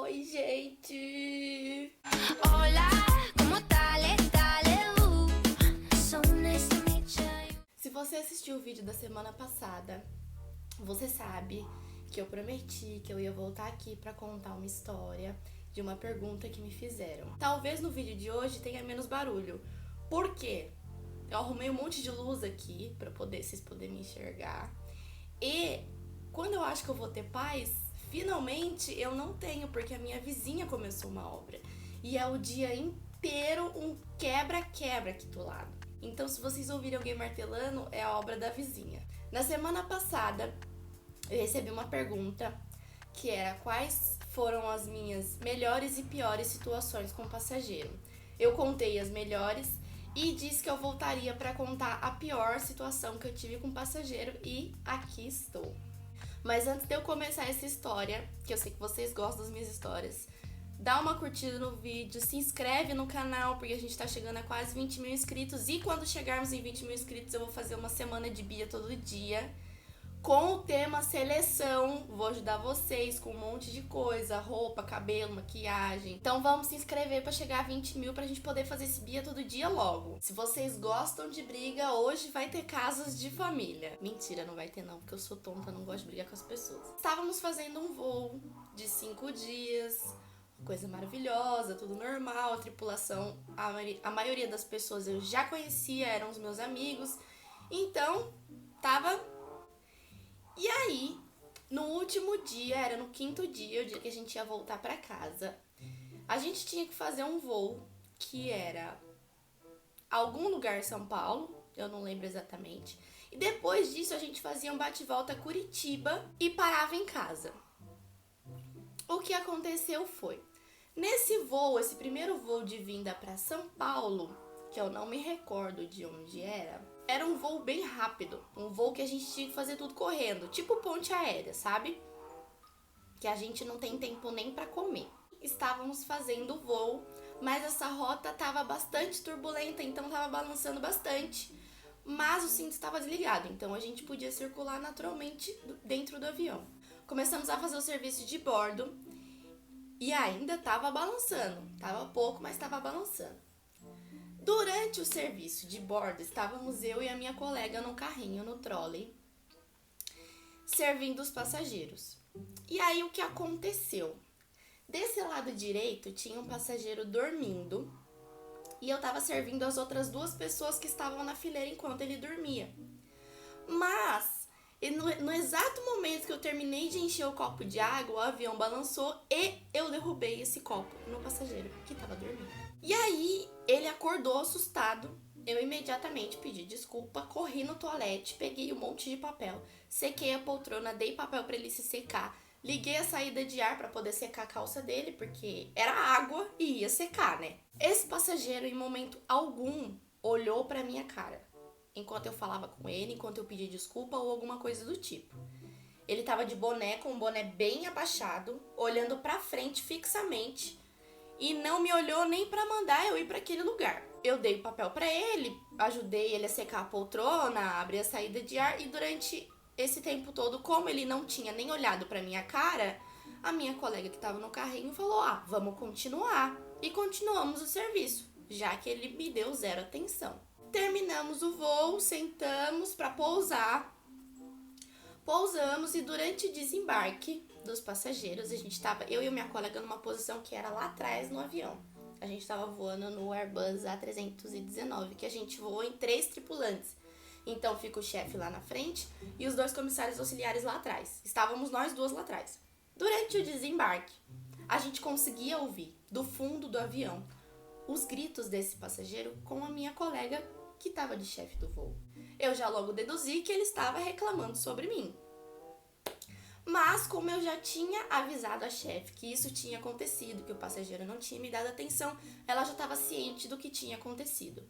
Oi, gente! Hola, ¿cómo tal? So nice to meet you. Se você assistiu o vídeo da semana passada, você sabe que eu prometi que eu ia voltar aqui pra contar uma história de uma pergunta que me fizeram. Talvez no vídeo de hoje tenha menos barulho. Por quê? Eu arrumei um monte de luz aqui pra vocês poderem me enxergar. E quando eu acho que eu vou ter paz, finalmente eu não tenho, porque a minha vizinha começou uma obra. E é o dia inteiro um quebra-quebra aqui do lado. Então, se vocês ouvirem alguém martelando, é a obra da vizinha. Na semana passada, eu recebi uma pergunta que era quais foram as minhas melhores e piores situações com passageiro. Eu contei as melhores e disse que eu voltaria para contar a pior situação que eu tive com passageiro e aqui estou. Mas antes de eu começar essa história, que eu sei que vocês gostam das minhas histórias, dá uma curtida no vídeo, se inscreve no canal, porque a gente tá chegando a quase 20 mil inscritos. E quando chegarmos em 20 mil inscritos, eu vou fazer uma semana de Bia todo dia, com o tema seleção. Vou ajudar vocês com um monte de coisa, roupa, cabelo, maquiagem. Então vamos se inscrever pra chegar a 20 mil pra gente poder fazer esse Bia todo dia logo. Se vocês gostam de briga, hoje vai ter casos de família. Mentira, não vai ter não, porque eu sou tonta, não gosto de brigar com as pessoas. Estávamos fazendo um voo de 5 dias, coisa maravilhosa, tudo normal, a tripulação, a maioria das pessoas eu já conhecia, eram os meus amigos, então tava. E aí, no último dia, era no 5º dia, o dia que a gente ia voltar pra casa, a gente tinha que fazer um voo que era algum lugar em São Paulo, eu não lembro exatamente, e depois disso a gente fazia um bate-volta a Curitiba e parava em casa. O que aconteceu foi, nesse voo, esse primeiro voo de vinda para São Paulo, que eu não me recordo de onde era um voo bem rápido, um voo que a gente tinha que fazer tudo correndo, tipo ponte aérea, sabe? Que a gente não tem tempo nem para comer. Estávamos fazendo o voo, mas essa rota estava bastante turbulenta, então estava balançando bastante, mas o cinto estava desligado, então a gente podia circular naturalmente dentro do avião. Começamos a fazer o serviço de bordo e ainda estava balançando, estava pouco, mas estava balançando. Durante o serviço de bordo, estávamos eu e a minha colega no carrinho, no trolley, servindo os passageiros. E aí o que aconteceu? Desse lado direito tinha um passageiro dormindo e eu estava servindo as outras 2 pessoas que estavam na fileira enquanto ele dormia. Mas no exato momento que eu terminei de encher o copo de água, o avião balançou e eu derrubei esse copo no passageiro que estava dormindo. E aí ele acordou assustado, eu imediatamente pedi desculpa, corri no toalete, peguei um monte de papel, sequei a poltrona, dei papel para ele se secar, liguei a saída de ar para poder secar a calça dele, porque era água e ia secar, né? Esse passageiro em momento algum olhou para minha cara, enquanto eu falava com ele, enquanto eu pedia desculpa ou alguma coisa do tipo. Ele tava de boné, com o boné bem abaixado, olhando pra frente fixamente e não me olhou nem pra mandar eu ir pra aquele lugar. Eu dei o papel pra ele, ajudei ele a secar a poltrona, abrir a saída de ar e durante esse tempo todo, como ele não tinha nem olhado pra minha cara, a minha colega que tava no carrinho falou, vamos continuar. E continuamos o serviço, já que ele me deu 0 atenção. Terminamos o voo, sentamos para pousar. Pousamos e durante o desembarque dos passageiros, eu e minha colega numa posição que era lá atrás no avião. A gente estava voando no Airbus A319, que a gente voou em 3 tripulantes. Então fica o chefe lá na frente e os 2 comissários auxiliares lá atrás. Estávamos nós 2 lá atrás. Durante o desembarque, a gente conseguia ouvir do fundo do avião os gritos desse passageiro com a minha colega que estava de chefe do voo. Eu já logo deduzi que ele estava reclamando sobre mim. Mas como eu já tinha avisado a chefe que isso tinha acontecido, que o passageiro não tinha me dado atenção, ela já estava ciente do que tinha acontecido.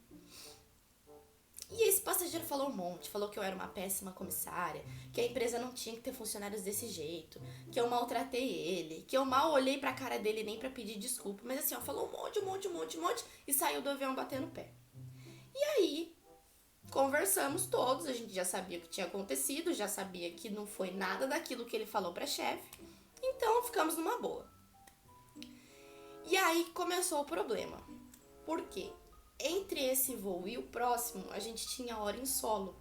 E esse passageiro falou um monte, falou que eu era uma péssima comissária, que a empresa não tinha que ter funcionários desse jeito, que eu maltratei ele, que eu mal olhei pra cara dele nem pra pedir desculpa, mas assim, falou um monte e saiu do avião batendo o pé. E aí, conversamos todos, a gente já sabia o que tinha acontecido, já sabia que não foi nada daquilo que ele falou pra chefe, então ficamos numa boa. aí começou o problema. Por quê? Entre esse voo e o próximo, a gente tinha hora em solo,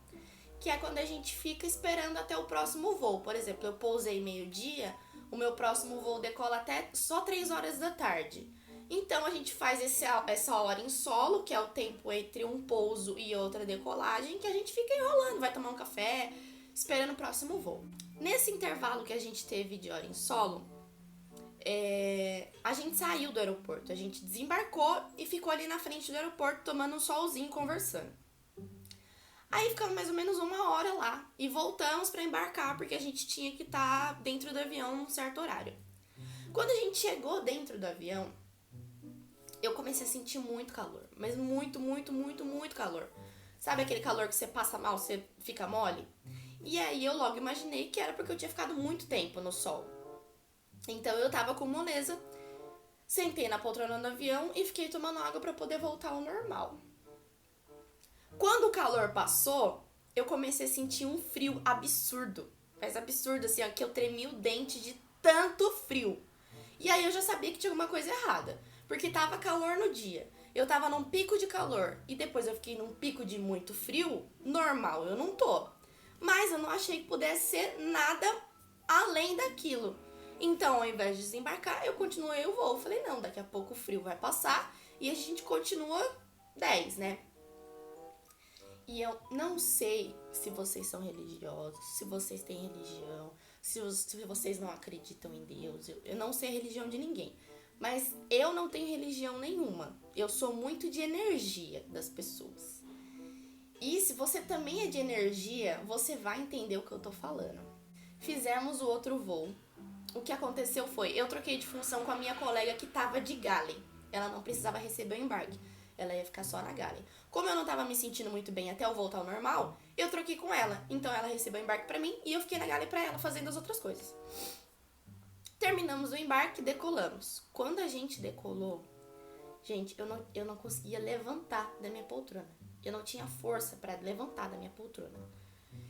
que é quando a gente fica esperando até o próximo voo. Por exemplo, eu pousei meio-dia, o meu próximo voo decola até só 3 horas da tarde. Então a gente faz essa hora em solo, que é o tempo entre um pouso e outra decolagem, que a gente fica enrolando, vai tomar um café, esperando o próximo voo. Nesse intervalo que a gente teve de hora em solo, a gente saiu do aeroporto, a gente desembarcou e ficou ali na frente do aeroporto tomando um solzinho, conversando. Aí ficamos mais ou menos 1 hora lá e voltamos para embarcar, porque a gente tinha que estar dentro do avião num certo horário. Quando a gente chegou dentro do avião, eu comecei a sentir muito calor, mas muito, muito, muito, muito calor. Sabe aquele calor que você passa mal, você fica mole? E aí eu logo imaginei que era porque eu tinha ficado muito tempo no sol. Então eu tava com moleza, sentei na poltrona do avião e fiquei tomando água para poder voltar ao normal. Quando o calor passou, eu comecei a sentir um frio absurdo. Mas absurdo, assim, ó, que eu tremi o dente de tanto frio. E aí eu já sabia que tinha alguma coisa errada. Porque tava calor no dia. Eu tava num pico de calor e depois eu fiquei num pico de muito frio. Normal, eu não tô. Mas eu não achei que pudesse ser nada além daquilo. Então, ao invés de desembarcar, eu continuei o voo. Falei, não, daqui a pouco o frio vai passar e a gente continua 10, né? E eu não sei se vocês são religiosos, se vocês têm religião, se vocês não acreditam em Deus. Eu não sei a religião de ninguém. Mas eu não tenho religião nenhuma. Eu sou muito de energia das pessoas. E se você também é de energia, você vai entender o que eu tô falando. Fizemos o outro voo. O que aconteceu foi, eu troquei de função com a minha colega que tava de galley. Ela não precisava receber o embarque. Ela ia ficar só na galley. Como eu não tava me sentindo muito bem até eu voltar ao normal, eu troquei com ela. Então ela recebeu o embarque pra mim e eu fiquei na galley pra ela fazendo as outras coisas. Terminamos o embarque e decolamos. Quando a gente decolou, gente, eu não conseguia levantar da minha poltrona. Eu não tinha força pra levantar da minha poltrona.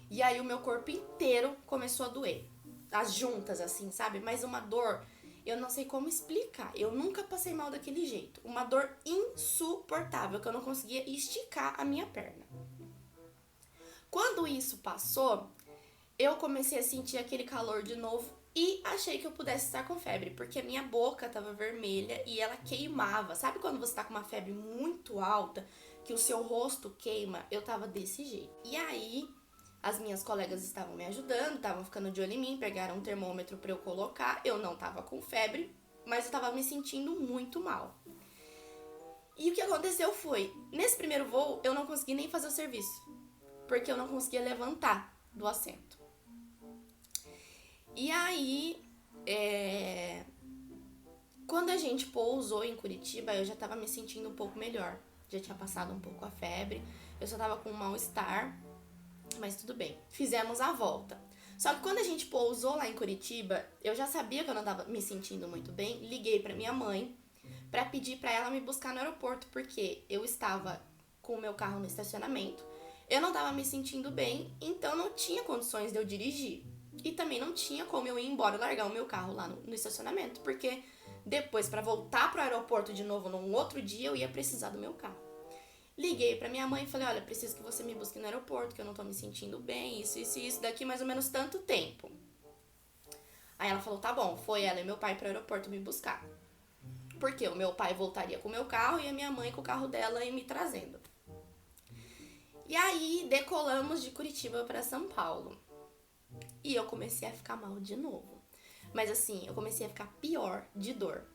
E aí o meu corpo inteiro começou a doer. As juntas, assim, sabe? Mas uma dor, eu não sei como explicar. Eu nunca passei mal daquele jeito. Uma dor insuportável, que eu não conseguia esticar a minha perna. Quando isso passou, eu comecei a sentir aquele calor de novo e achei que eu pudesse estar com febre, porque a minha boca estava vermelha e ela queimava. Sabe quando você tá com uma febre muito alta, que o seu rosto queima? Eu tava desse jeito. E aí, as minhas colegas estavam me ajudando, estavam ficando de olho em mim, pegaram um termômetro pra eu colocar. Eu não tava com febre, mas eu tava me sentindo muito mal. E o que aconteceu foi, nesse primeiro voo, eu não consegui nem fazer o serviço, porque eu não conseguia levantar do assento. E aí, quando a gente pousou em Curitiba, eu já tava me sentindo um pouco melhor. Já tinha passado um pouco a febre, eu só tava com um mal-estar, mas tudo bem. Fizemos a volta. Só que quando a gente pousou lá em Curitiba, eu já sabia que eu não tava me sentindo muito bem. Liguei pra minha mãe pra pedir pra ela me buscar no aeroporto, porque eu estava com o meu carro no estacionamento, eu não tava me sentindo bem, então não tinha condições de eu dirigir. E também não tinha como eu ir embora e largar o meu carro lá no estacionamento, porque depois, pra voltar pro aeroporto de novo num outro dia, eu ia precisar do meu carro. Liguei pra minha mãe e falei, olha, preciso que você me busque no aeroporto, que eu não tô me sentindo bem, isso, daqui mais ou menos tanto tempo. Aí ela falou, tá bom, foi ela e meu pai pro aeroporto me buscar. Porque o meu pai voltaria com o meu carro e a minha mãe com o carro dela ia me trazendo. E aí, decolamos de Curitiba pra São Paulo. E eu comecei a ficar mal de novo. Mas assim, eu comecei a ficar pior de dor.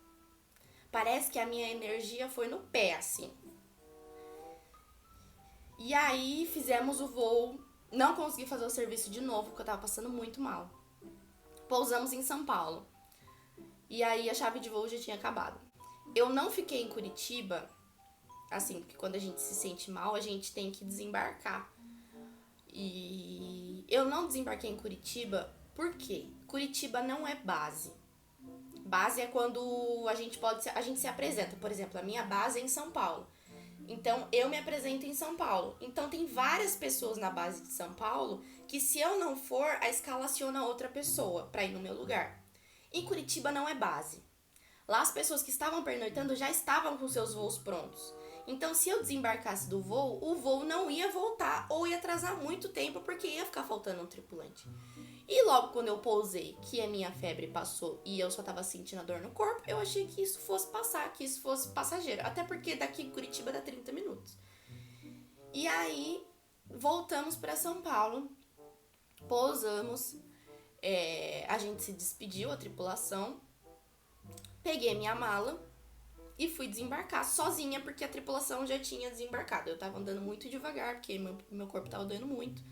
Parece que a minha energia foi no pé, assim. E aí, fizemos o voo. Não consegui fazer o serviço de novo, porque eu tava passando muito mal. Pousamos em São Paulo. E aí, a chave de voo já tinha acabado. Eu não fiquei em Curitiba, assim, porque quando a gente se sente mal, a gente tem que desembarcar. E eu não desembarquei em Curitiba, por quê? Curitiba não é base. Base é quando a gente se apresenta. Por exemplo, a minha base é em São Paulo. Então, eu me apresento em São Paulo. Então, tem várias pessoas na base de São Paulo que, se eu não for, a escala aciona outra pessoa pra ir no meu lugar. Em Curitiba não é base. Lá as pessoas que estavam pernoitando já estavam com seus voos prontos. Então, se eu desembarcasse do voo, o voo não ia voltar ou ia atrasar muito tempo porque ia ficar faltando um tripulante. E logo quando eu pousei, que a minha febre passou e eu só tava sentindo a dor no corpo, eu achei que isso fosse passar, que isso fosse passageiro. Até porque daqui em Curitiba dá 30 minutos. E aí, voltamos para São Paulo, pousamos, a gente se despediu, a tripulação, peguei a minha mala e fui desembarcar sozinha, porque a tripulação já tinha desembarcado. Eu tava andando muito devagar, porque meu corpo tava doendo muito.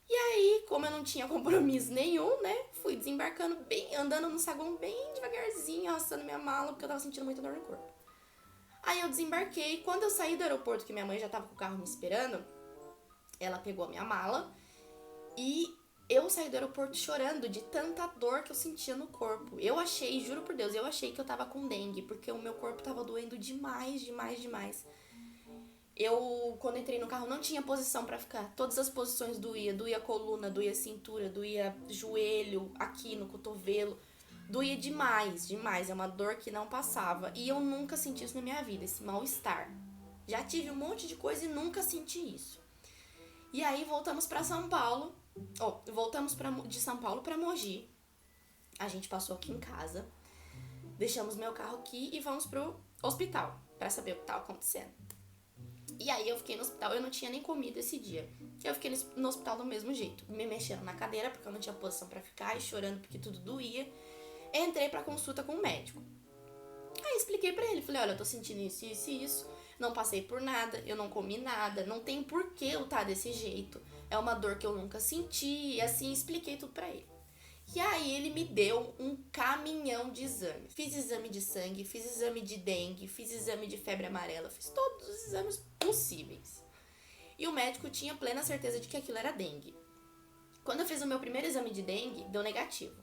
E aí, como eu não tinha compromisso nenhum, né, fui desembarcando bem, andando no saguão bem devagarzinho, arrastando minha mala, porque eu tava sentindo muita dor no corpo. Aí eu desembarquei, quando eu saí do aeroporto, que minha mãe já tava com o carro me esperando, ela pegou a minha mala e eu saí do aeroporto chorando de tanta dor que eu sentia no corpo. Eu achei, juro por Deus, eu achei que eu tava com dengue, porque o meu corpo tava doendo demais, demais, demais. Eu, quando entrei no carro, não tinha posição pra ficar. Todas as posições doía a coluna, doía a cintura, doía joelho, aqui no cotovelo. Doía demais, demais. É uma dor que não passava. E eu nunca senti isso na minha vida, esse mal-estar. Já tive um monte de coisa e nunca senti isso. E aí voltamos pra São Paulo. Voltamos de São Paulo pra Mogi. A gente passou aqui em casa. Deixamos meu carro aqui e vamos pro hospital pra saber o que tava acontecendo. E aí eu fiquei no hospital, eu não tinha nem comido esse dia. Eu fiquei no hospital do mesmo jeito, me mexendo na cadeira porque eu não tinha posição pra ficar e chorando porque tudo doía. Entrei pra consulta com o médico. Aí expliquei pra ele, falei, olha, eu tô sentindo isso, isso e isso. Não passei por nada, eu não comi nada, não tem por que eu estar desse jeito. É uma dor que eu nunca senti, e assim expliquei tudo pra ele. E aí ele me deu um caminhão de exames. Fiz exame de sangue, fiz exame de dengue, fiz exame de febre amarela, fiz todos os exames possíveis. E o médico tinha plena certeza de que aquilo era dengue. Quando eu fiz o meu primeiro exame de dengue, deu negativo.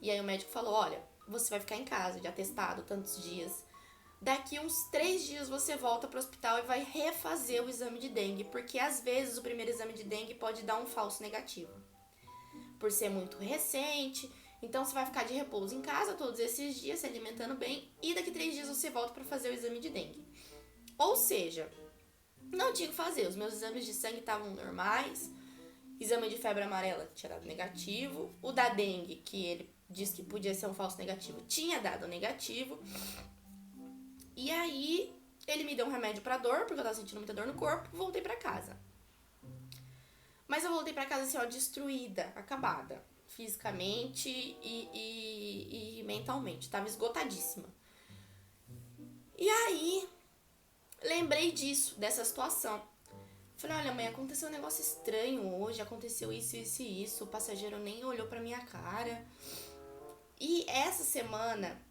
E aí o médico falou, olha, você vai ficar em casa de atestado tantos dias. Daqui uns 3 dias você volta pro hospital e vai refazer o exame de dengue, porque às vezes o primeiro exame de dengue pode dar um falso negativo. Por ser muito recente, então você vai ficar de repouso em casa todos esses dias, se alimentando bem, e daqui 3 dias você volta para fazer o exame de dengue. Ou seja, não tinha o que fazer, os meus exames de sangue estavam normais, exame de febre amarela tinha dado negativo, o da dengue, que ele disse que podia ser um falso negativo, tinha dado negativo, e aí ele me deu um remédio para dor, porque eu tava sentindo muita dor no corpo, voltei para casa. Mas eu voltei pra casa assim, ó, destruída, acabada. Fisicamente e mentalmente. Tava esgotadíssima. E aí, lembrei disso, dessa situação. Falei, olha mãe, aconteceu um negócio estranho hoje, aconteceu isso, isso e isso. O passageiro nem olhou pra minha cara. E essa semana,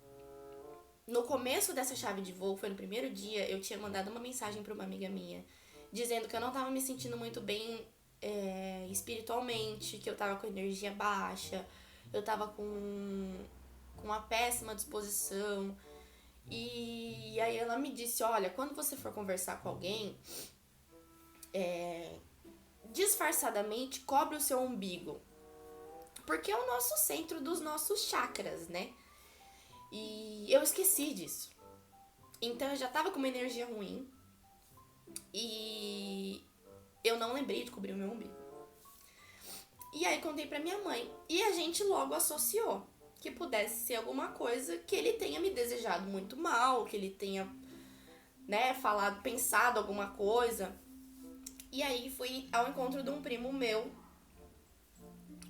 no começo dessa chave de voo, foi no primeiro dia, eu tinha mandado uma mensagem pra uma amiga minha, dizendo que eu não tava me sentindo muito bem espiritualmente, que eu tava com energia baixa, eu tava com uma péssima disposição. E aí ela me disse, olha, quando você for conversar com alguém, disfarçadamente cobre o seu umbigo, porque é o nosso centro dos nossos chakras, né? E eu esqueci disso. Então eu já tava com uma energia ruim e eu não lembrei de cobrir o meu umbigo. E aí contei pra minha mãe. E a gente logo associou que pudesse ser alguma coisa que ele tenha me desejado muito mal, que ele tenha, né, falado, pensado alguma coisa. E aí fui ao encontro de um primo meu,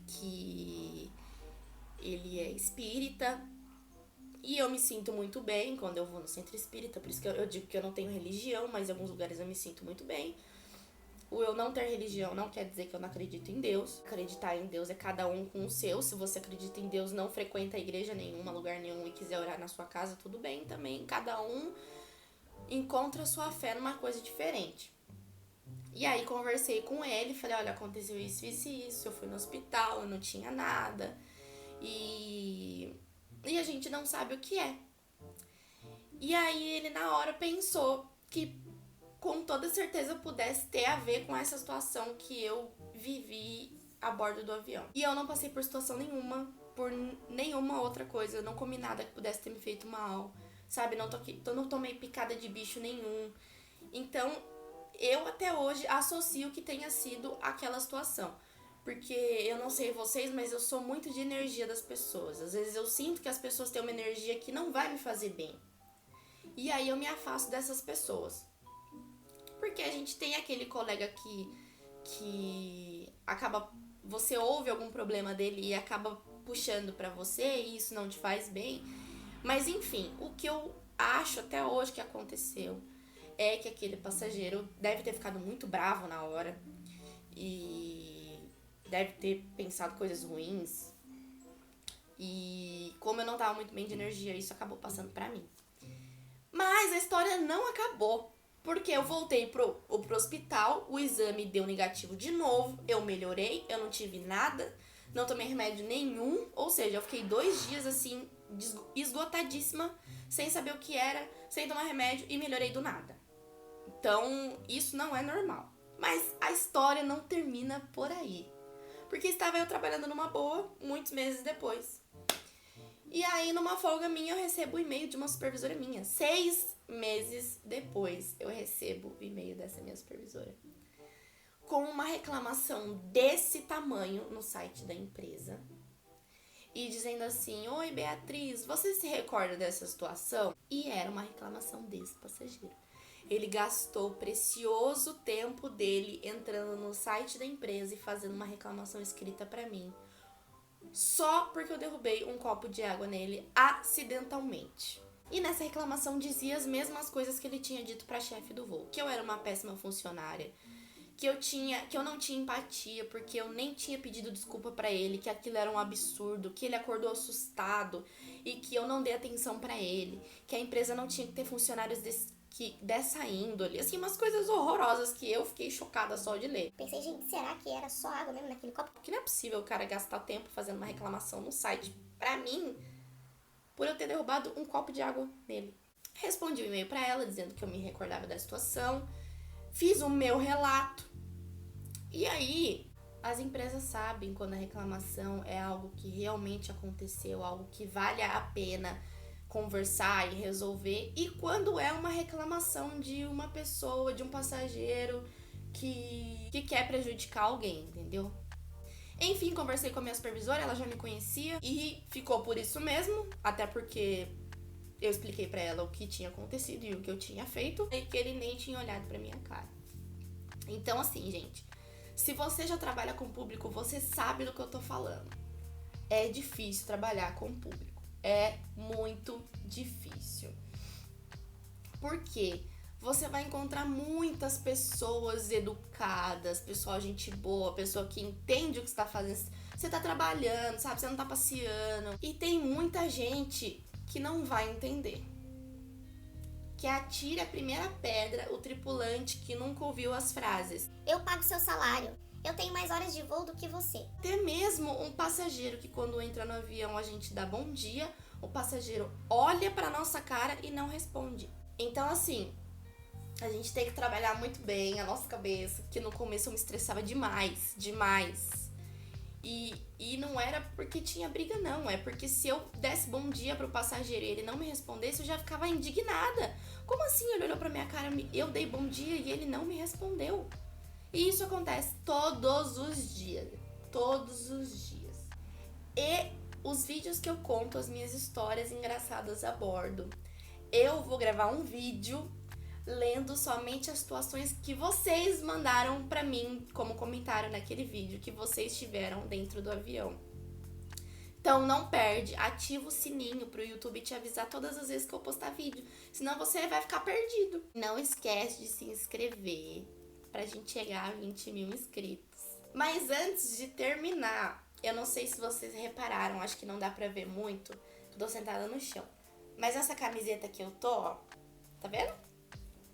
que ele é espírita. E eu me sinto muito bem quando eu vou no centro espírita. Por isso que eu digo que eu não tenho religião, mas em alguns lugares eu me sinto muito bem. O eu não ter religião não quer dizer que eu não acredito em Deus. Acreditar em Deus é cada um com o seu. Se você acredita em Deus, não frequenta igreja nenhuma, lugar nenhum e quiser orar na sua casa, tudo bem também. Cada um encontra sua fé numa coisa diferente. E aí conversei com ele, falei, olha, aconteceu isso, isso e isso. Eu fui no hospital, eu não tinha nada. E a gente não sabe o que é. E aí ele na hora pensou que com toda certeza pudesse ter a ver com essa situação que eu vivi a bordo do avião. E eu não passei por situação nenhuma por nenhuma outra coisa. Eu não comi nada que pudesse ter me feito mal, sabe? Não tomei picada de bicho nenhum. Então, eu até hoje associo que tenha sido aquela situação. Porque eu não sei vocês, mas eu sou muito de energia das pessoas. Às vezes eu sinto que as pessoas têm uma energia que não vai me fazer bem. E aí eu me afasto dessas pessoas. Porque a gente tem aquele colega que acaba... Você ouve algum problema dele e acaba puxando pra você e isso não te faz bem. Mas enfim, o que eu acho até hoje que aconteceu é que aquele passageiro deve ter ficado muito bravo na hora. E deve ter pensado coisas ruins. E como eu não tava muito bem de energia, isso acabou passando pra mim. Mas a história não acabou. Porque eu voltei pro hospital, o exame deu negativo de novo, eu melhorei, eu não tive nada, não tomei remédio nenhum. Ou seja, eu fiquei 2 dias assim, esgotadíssima, sem saber o que era, sem tomar remédio e melhorei do nada. Então, isso não é normal. Mas a história não termina por aí. Porque estava eu trabalhando numa boa, muitos meses depois. E aí, numa folga minha, eu recebo o e-mail de uma supervisora minha. 6 meses depois, eu recebo o e-mail dessa minha supervisora. Com uma reclamação desse tamanho no site da empresa. E dizendo assim: oi, Beatriz, você se recorda dessa situação? E era uma reclamação desse passageiro. Ele gastou o precioso tempo dele entrando no site da empresa e fazendo uma reclamação escrita pra mim. Só porque eu derrubei um copo de água nele acidentalmente. E nessa reclamação dizia as mesmas coisas que ele tinha dito pra chefe do voo. Que eu era uma péssima funcionária. Que eu não tinha empatia, porque eu nem tinha pedido desculpa pra ele, que aquilo era um absurdo, que ele acordou assustado e que eu não dei atenção pra ele, que a empresa não tinha que ter funcionários dessa índole, assim, umas coisas horrorosas que eu fiquei chocada só de ler. Pensei, gente, será que era só água mesmo naquele copo? Porque não é possível o cara gastar tempo fazendo uma reclamação no site pra mim, por eu ter derrubado um copo de água nele. Respondi o e-mail pra ela, dizendo que eu me recordava da situação, fiz o meu relato, e aí as empresas sabem quando a reclamação é algo que realmente aconteceu, algo que vale a pena conversar e resolver, e quando é uma reclamação de uma pessoa, de um passageiro que quer prejudicar alguém, entendeu? Enfim, conversei com a minha supervisora, ela já me conhecia e ficou por isso mesmo, até porque eu expliquei pra ela o que tinha acontecido e o que eu tinha feito, e que ele nem tinha olhado pra minha cara. Então assim, gente, se você já trabalha com público, você sabe do que eu tô falando. É difícil trabalhar com público. É muito difícil. Por quê? Você vai encontrar muitas pessoas educadas, pessoal gente boa, pessoa que entende o que você tá fazendo. Você tá trabalhando, sabe? Você não tá passeando. E tem muita gente que não vai entender. Que atire a primeira pedra o tripulante que nunca ouviu as frases: eu pago seu salário, eu tenho mais horas de voo do que você. Até mesmo um passageiro que quando entra no avião a gente dá bom dia, o passageiro olha pra nossa cara e não responde. Então assim, a gente tem que trabalhar muito bem a nossa cabeça, que no começo eu me estressava demais. E não era porque tinha briga, não. É porque se eu desse bom dia pro passageiro e ele não me respondesse, eu já ficava indignada. Como assim? Ele olhou pra minha cara, eu dei bom dia e ele não me respondeu. E isso acontece todos os dias. Todos os dias. E os vídeos que eu conto, as minhas histórias engraçadas a bordo. Eu vou gravar um vídeo lendo somente as situações que vocês mandaram pra mim como comentário naquele vídeo que vocês tiveram dentro do avião. Então não perde, ativa o sininho pro YouTube te avisar todas as vezes que eu postar vídeo, senão você vai ficar perdido. Não esquece de se inscrever pra gente chegar a 20 mil inscritos. Mas antes de terminar, eu não sei se vocês repararam, acho que não dá pra ver muito, eu tô sentada no chão. Mas essa camiseta que eu tô, ó, tá vendo?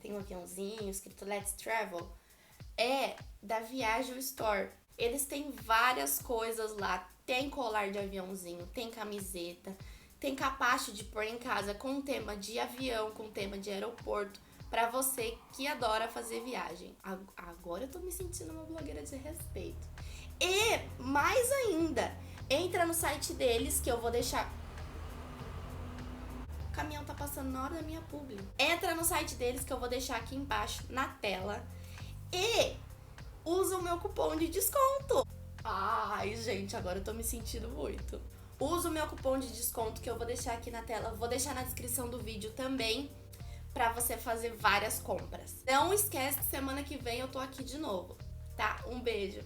Tem um aviãozinho escrito Let's Travel. É da Viagem Store. Eles têm várias coisas lá. Tem colar de aviãozinho, tem camiseta, tem capacho de pôr em casa com tema de avião, com tema de aeroporto, pra você que adora fazer viagem. Agora eu tô me sentindo uma blogueira de respeito. E, mais ainda, Entra no site deles, que eu vou deixar... O caminhão tá passando na hora da minha publi. Entra no site deles, que eu vou deixar aqui embaixo na tela. E usa o meu cupom de desconto. Ai, gente, agora eu tô me sentindo muito. Usa o meu cupom de desconto, que eu vou deixar aqui na tela. Vou deixar na descrição do vídeo também, pra você fazer várias compras. Não esquece que semana que vem eu tô aqui de novo, tá? Um beijo.